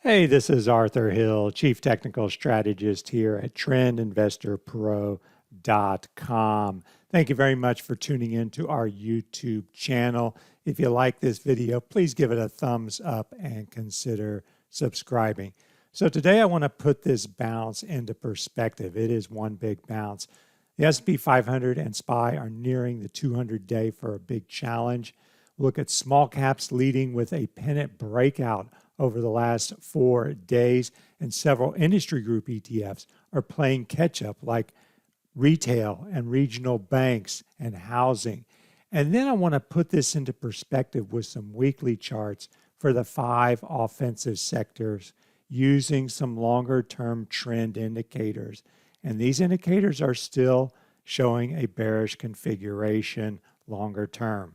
Hey, this is Arthur Hill, Chief Technical Strategist here at TrendInvestorPro.com. Thank you very much for tuning in to our YouTube channel. If you like this video, please give it a thumbs up and consider subscribing. So today I want to put this bounce into perspective. It is one big bounce. The S&P 500 and SPY are nearing the 200-day for a big challenge. Look at small caps leading with a pennant breakout over the last 4 days, and several industry group ETFs are playing catch up, like retail and regional banks and housing. And then I want to put this into perspective with some weekly charts for the 5 offensive sectors using some longer term trend indicators. And these indicators are still showing a bearish configuration longer term.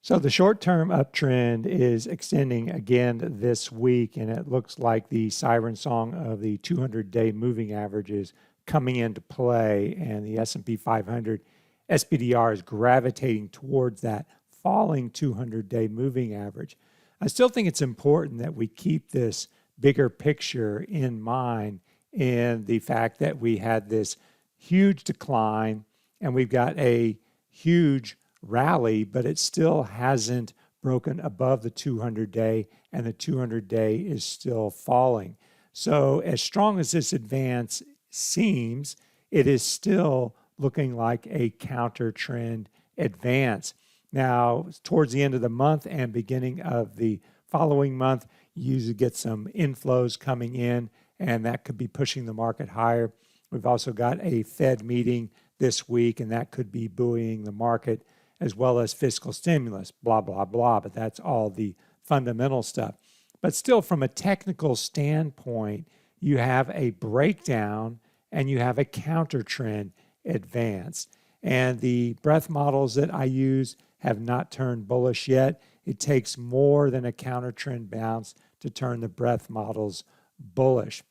So the short-term uptrend is extending again this week, and it looks like the siren song of the 200-day moving average is coming into play, and the S&P 500 SPDR is gravitating towards that falling 200-day moving average. I still think it's important that we keep this bigger picture in mind, in the fact that we had this huge decline and we've got a huge rally, but it still hasn't broken above the 200-day, and the 200-day is still falling. So as strong as this advance seems, it is still looking like a counter trend advance. Now, towards the end of the month and beginning of the following month, you usually get some inflows coming in, and that could be pushing the market higher. We've also got a Fed meeting this week, and that could be buoying the market, as well as fiscal stimulus, blah, blah, blah. But that's all the fundamental stuff. But still, from a technical standpoint, you have a breakdown and you have a counter trend advance. And the breadth models that I use have not turned bullish yet. It takes more than a counter trend bounce to turn the breadth models bullish.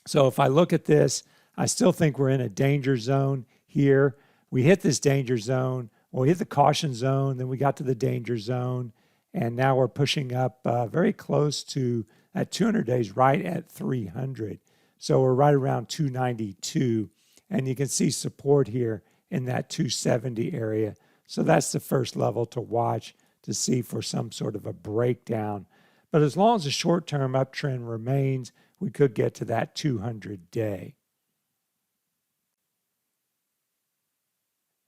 So if I look at this, I still think we're in a danger zone here. We hit this danger zone. Well, we hit the caution zone, then we got to the danger zone, and now we're pushing up very close to, at 200 days, right at 300. So we're right around 292, and you can see support here in that 270 area. So that's the first level to watch to see for some sort of a breakdown. But as long as the short-term uptrend remains, we could get to that 200-day.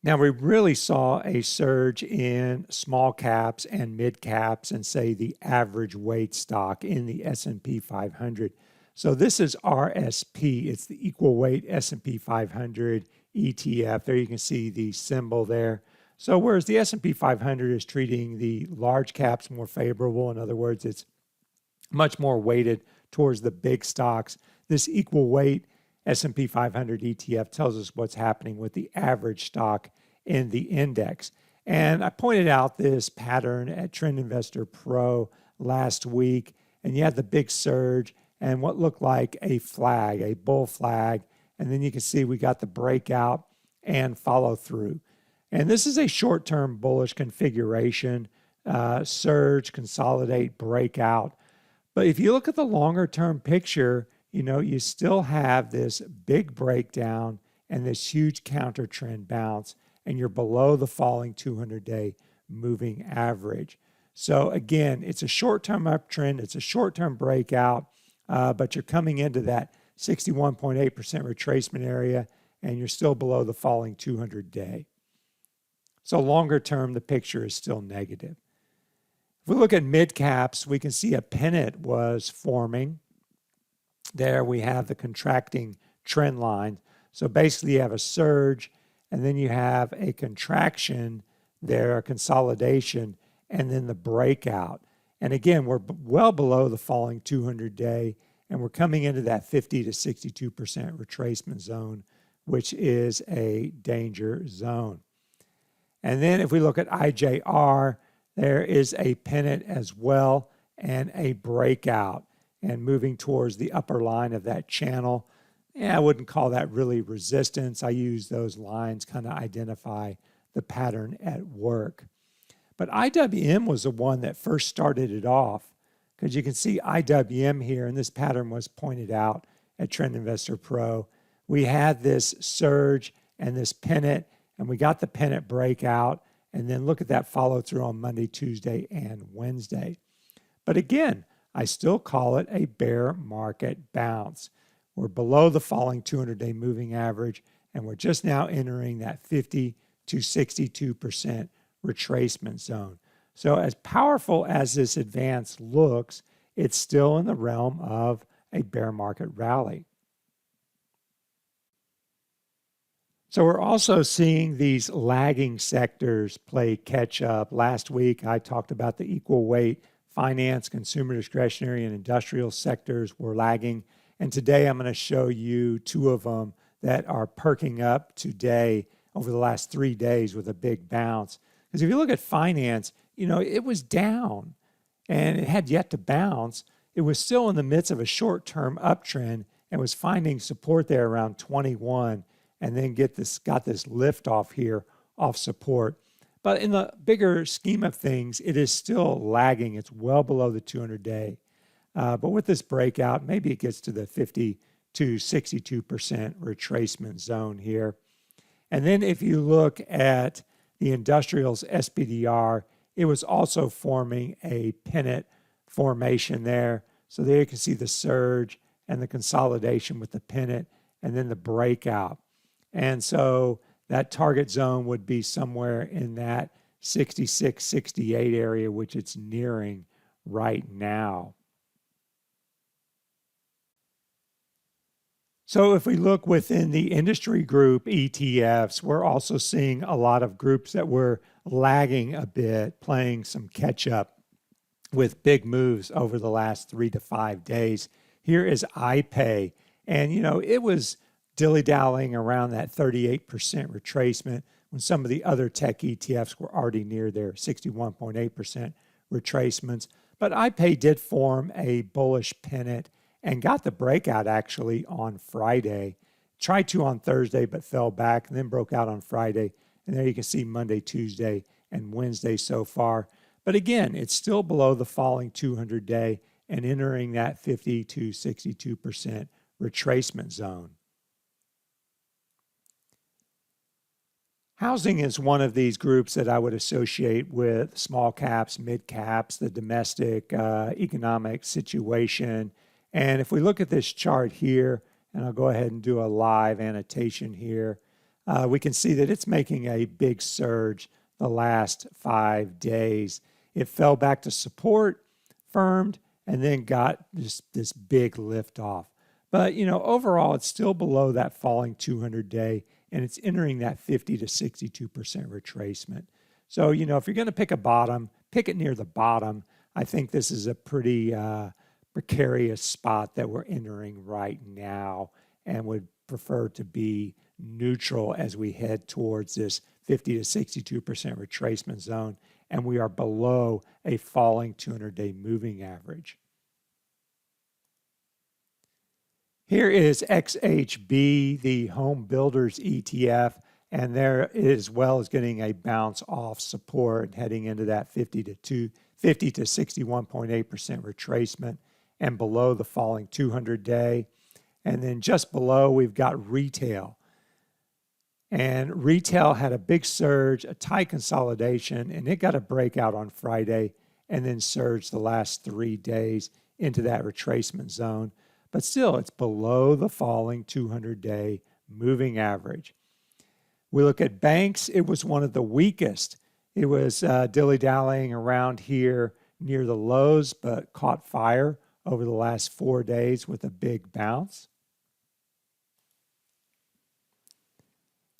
Now, we really saw a surge in small caps and mid caps and, say, the average weight stock in the S&P 500. So this is RSP. It's the equal weight S&P 500 ETF. There you can see the symbol there. So whereas the S&P 500 is treating the large caps more favorable, in other words, it's much more weighted towards the big stocks, this equal weight S&P 500 ETF tells us what's happening with the average stock in the index. And I pointed out this pattern at Trend Investor Pro last week, and you had the big surge and what looked like a flag, a bull flag, and then you can see we got the breakout and follow through. And this is a short-term bullish configuration, surge, consolidate, breakout. But if you look at the longer-term picture, you still have this big breakdown and this huge counter trend bounce, and you're below the falling 200-day moving average. So again, it's a short-term uptrend, it's a short-term breakout, but you're coming into that 61.8% retracement area, and you're still below the falling 200-day. So longer term, the picture is still negative. If we look at mid caps, we can see a pennant was forming. There we have the contracting trend line. So basically you have a surge, and then you have a contraction there, a consolidation, and then the breakout. And again, we're well below the falling 200-day, and we're coming into that 50 to 62% retracement zone, which is a danger zone. And then if we look at IJR, there is a pennant as well and a breakout, and moving towards the upper line of that channel. I wouldn't call that really resistance. I use those lines kind of identify the pattern at work. But IWM was the one that first started it off. because you can see IWM here, and this pattern was pointed out at Trend Investor Pro. We had this surge and this pennant, and we got the pennant breakout, and then look at that follow through on Monday, Tuesday, and Wednesday. But again, I still call it a bear market bounce. We're below the falling 200-day moving average, and we're just now entering that 50 to 62% retracement zone. So as powerful as this advance looks, it's still in the realm of a bear market rally. So we're also seeing these lagging sectors play catch up. Last week, I talked about the equal weight finance, consumer discretionary, and industrial sectors were lagging. And today I'm going to show you two of them that are perking up today over the last 3 days with a big bounce. Because if you look at finance, it was down and it had yet to bounce. It was still in the midst of a short-term uptrend and was finding support there around 21 and then got this lift off here off support. But in the bigger scheme of things, it is still lagging. It's well below the 200-day. But with this breakout, maybe it gets to the 50 to 62% retracement zone here. And then if you look at the industrials SPDR, it was also forming a pennant formation there. So there you can see the surge and the consolidation with the pennant and then the breakout. And so that target zone would be somewhere in that 66, 68 area, which it's nearing right now. So if we look within the industry group ETFs, we're also seeing a lot of groups that were lagging a bit, playing some catch up with big moves over the last 3 to 5 days. Here is iPay, and it was dilly-dallying around that 38% retracement when some of the other tech ETFs were already near their 61.8% retracements. But iPay did form a bullish pennant and got the breakout actually on Friday. Tried to on Thursday, but fell back and then broke out on Friday. And there you can see Monday, Tuesday, and Wednesday so far. But again, it's still below the falling 200-day and entering that 50 to 62% retracement zone. Housing is one of these groups that I would associate with small caps, mid caps, the domestic economic situation. And if we look at this chart here, and I'll go ahead and do a live annotation here, we can see that it's making a big surge the last 5 days. It fell back to support, firmed, and then got this big lift off. But, overall, it's still below that falling 200-day, and it's entering that 50 to 62% retracement. So, if you're going to pick a bottom, pick it near the bottom. I think this is a pretty precarious spot that we're entering right now and would prefer to be neutral as we head towards this 50 to 62% retracement zone, and we are below a falling 200-day moving average. Here is XHB, the home builders ETF, and there it as well is getting a bounce off support heading into that 50 to 61.8% retracement and below the falling 200-day. And then just below, we've got retail. And retail had a big surge, a tight consolidation, and it got a breakout on Friday and then surged the last 3 days into that retracement zone. But still, it's below the falling 200-day moving average. We look at banks, it was one of the weakest. It was dilly-dallying around here near the lows, but caught fire over the last 4 days with a big bounce.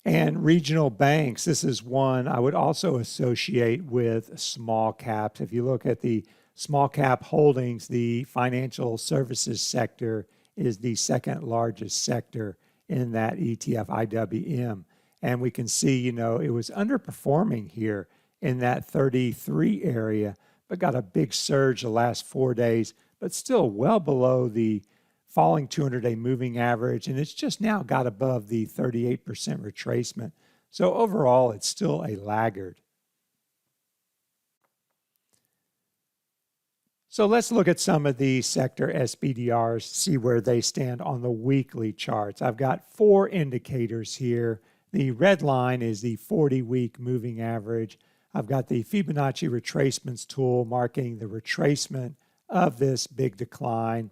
And regional banks, this is one I would also associate with small caps. If you look at the small cap holdings, the financial services sector is the second largest sector in that ETF IWM. And we can see, it was underperforming here in that 33 area, but got a big surge the last 4 days, but still well below the falling 200-day moving average. And it's just now got above the 38% retracement. So overall, it's still a laggard. So let's look at some of the sector SPDRs, see where they stand on the weekly charts. I've got 4 indicators here. The red line is the 40-week moving average. I've got the Fibonacci retracements tool marking the retracement of this big decline.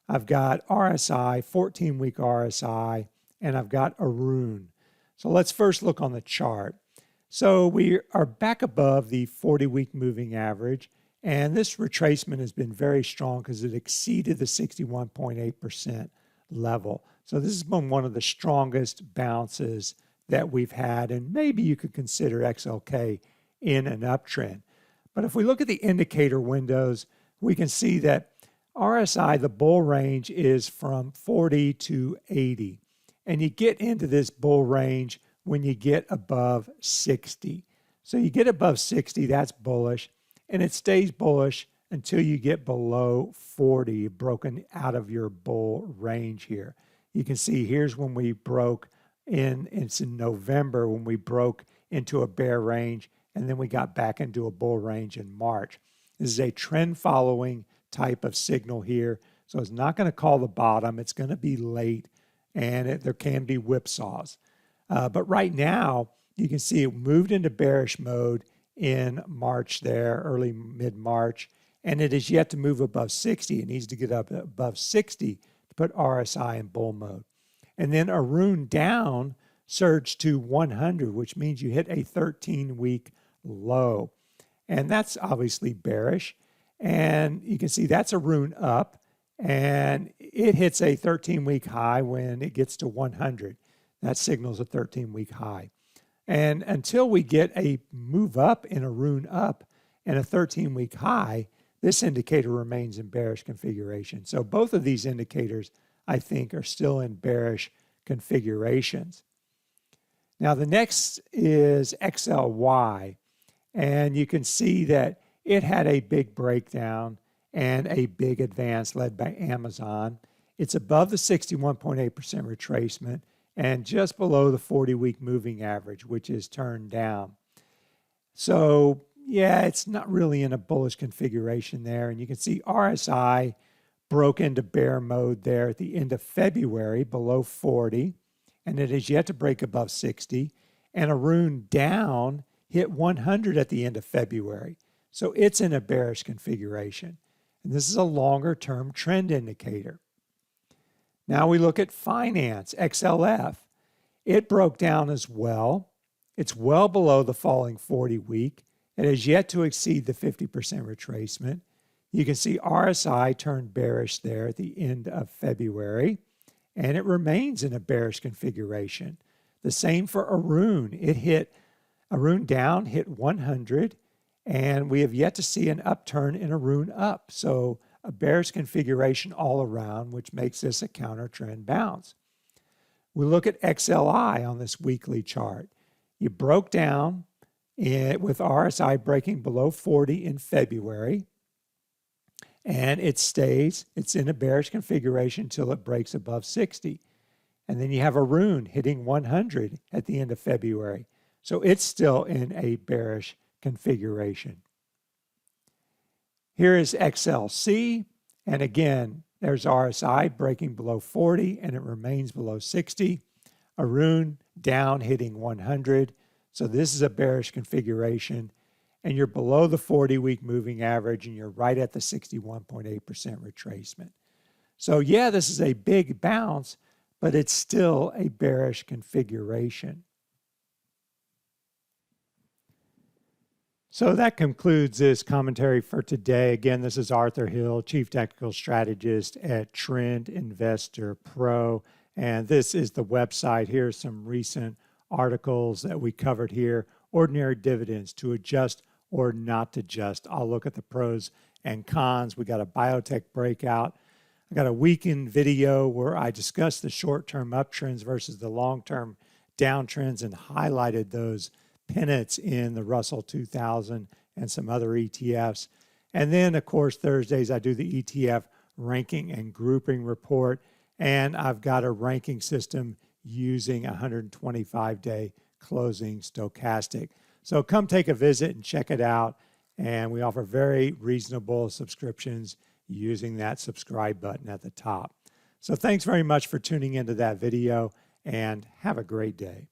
I've got RSI, 14-week RSI, and I've got Arun. So let's first look on the chart. So we are back above the 40-week moving average, and this retracement has been very strong because it exceeded the 61.8% level. So this has been one of the strongest bounces that we've had, and maybe you could consider XLK in an uptrend. But if we look at the indicator windows, we can see that RSI, the bull range, is from 40 to 80. And you get into this bull range when you get above 60. So you get above 60, that's bullish, and it stays bullish until you get below 40. You've broken out of your bull range here. You can see here's when we broke in, it's in November when we broke into a bear range, and then we got back into a bull range in March. This is a trend following type of signal here. So it's not going to call the bottom. It's going to be late, and there can be whipsaws. But right now, you can see it moved into bearish mode in March there, early mid-March, and it is yet to move above 60. It needs to get up above 60 to put RSI in bull mode. And then Arun down surged to 100, which means you hit a 13-week low. And that's obviously bearish. And you can see that's Arun up, and it hits a 13-week high when it gets to 100. That signals a 13-week high. And until we get a move up in Arun up and a 13-week high, this indicator remains in bearish configuration. So both of these indicators, I think, are still in bearish configurations. Now the next is XLY, and you can see that it had a big breakdown and a big advance led by Amazon. It's above the 61.8% retracement and just below the 40-week moving average, which is turned down. So yeah, it's not really in a bullish configuration there. And you can see RSI broke into bear mode there at the end of February below 40, and it is yet to break above 60. And Arun down hit 100 at the end of February. So it's in a bearish configuration. And this is a longer term trend indicator. Now we look at finance, XLF. It broke down as well. It's well below the falling 40-week. It has yet to exceed the 50% retracement. You can see RSI turned bearish there at the end of February, and it remains in a bearish configuration. The same for Arun. Arun down, hit 100, and we have yet to see an upturn in Arun up. So a bearish configuration all around, which makes this a counter trend bounce. We look at XLI on this weekly chart. You broke down with RSI breaking below 40 in February, and it's in a bearish configuration until it breaks above 60. And then you have Arun hitting 100 at the end of February. So it's still in a bearish configuration. Here is XLC, and again, there's RSI breaking below 40, and it remains below 60. Arun down, hitting 100. So this is a bearish configuration, and you're below the 40-week moving average, and you're right at the 61.8% retracement. So yeah, this is a big bounce, but it's still a bearish configuration. So that concludes this commentary for today. Again, this is Arthur Hill, Chief Technical Strategist at Trend Investor Pro. And this is the website. Here's some recent articles that we covered here. Ordinary dividends, to adjust or not to adjust. I'll look at the pros and cons. We got a biotech breakout. I got a weekend video where I discussed the short-term uptrends versus the long-term downtrends and highlighted those pennants in the Russell 2000 and some other ETFs. And then, of course, Thursdays I do the ETF ranking and grouping report, and I've got a ranking system using 125-day closing stochastic. So come take a visit and check it out. and we offer very reasonable subscriptions using that subscribe button at the top. So thanks very much for tuning into that video, and have a great day.